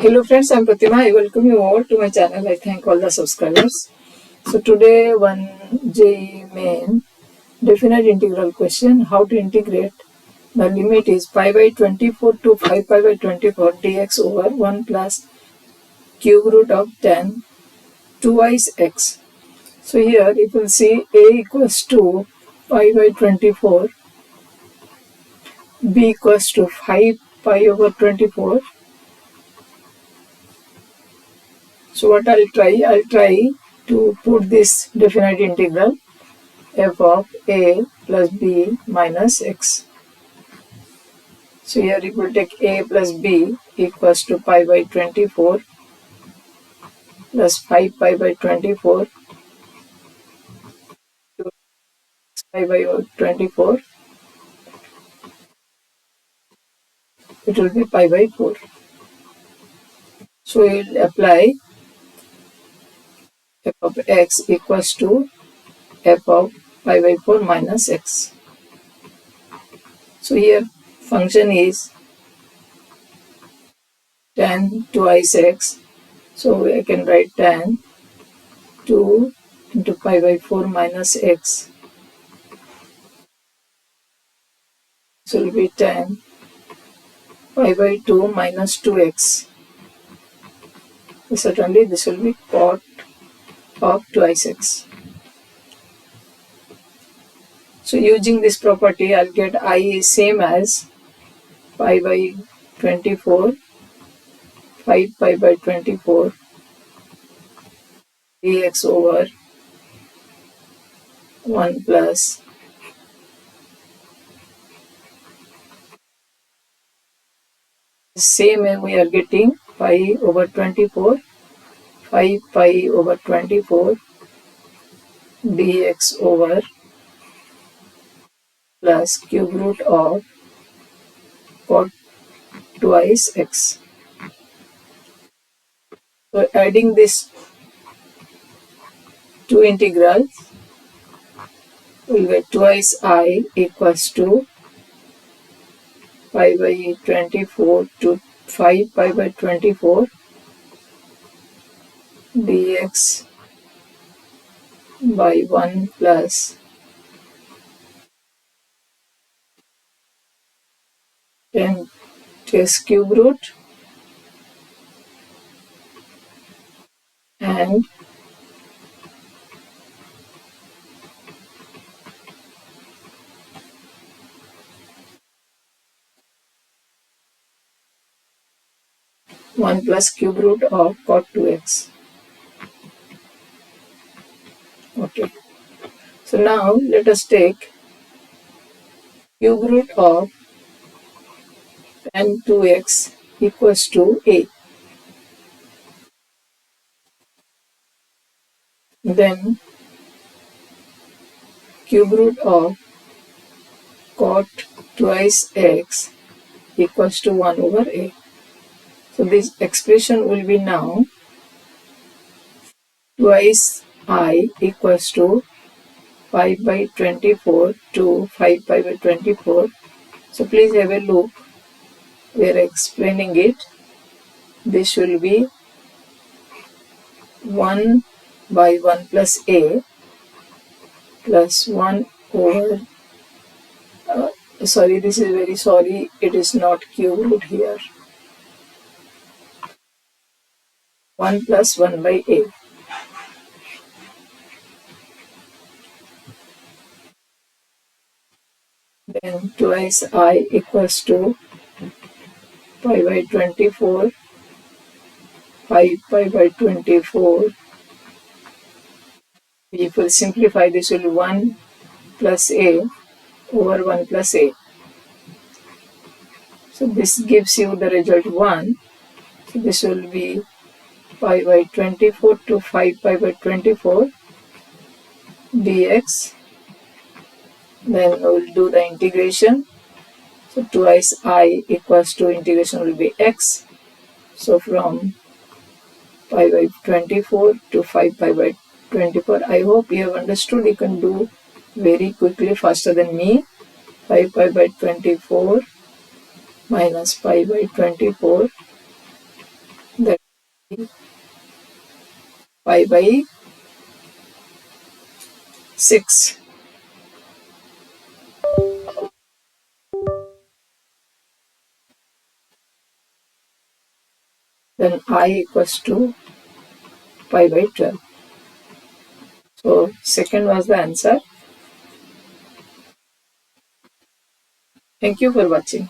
Hello friends, I am Pratima. I welcome you all to my channel. I thank all the subscribers. So today one JEE main definite integral question, how to integrate. The limit is pi by 24 to 5 pi by 24 dx over 1 plus cube root of tan 2i's x. So here you will see a equals to pi by 24, b equals to 5 pi over 24. So what I'll try to put this definite integral f of a plus b minus x. So here it will take a plus b equals to pi by 24 plus 5 pi by 24 to pi by 24. It will be pi by 4. So we will apply f of x equals to f of pi by 4 minus x. So here function is tan 2i's x. So I can write tan 2 into pi by 4 minus x. This will be tan pi by 2 minus 2x. Certainly this will be cot of 2i's x. So using this property, I'll get I is same as pi by 24, 5 pi by 24 dx over 1 plus same as we are getting pi over 24, 5 pi over 24 dx over plus cube root of cot 2i's x. So adding this two integrals, we will get 2i's I equals to pi by 24 to 5 pi by 24 dx by 1 plus 10 to cube root and one plus cube root of cot 2x. Okay. So now let us take cube root of tan 2x equals to a. Then cube root of cot twice x equals to 1 over a. So this expression will be now twice I equals to 5 by 24 to 5 pi by 24. So please have a look. We are explaining it. This will be 1 by 1 plus a plus 1 over sorry, this is very sorry, it is not cube root here. 1 plus 1 by a. Then twice I equals to pi by 24, 5 pi by 24. If we simplify, this will be 1 plus a over 1 plus a. So this gives you the result 1. So this will be pi by 24 to 5 pi by 24 dx. Then we will do the integration. So twice I equals to integration will be x. So from pi by 24 to 5 pi by 24. I hope you have understood. You can do very quickly, faster than me. 5 pi by 24 minus pi by 24 pi by 6. Then I equals to pi by 12. So second was the answer. Thank you for watching.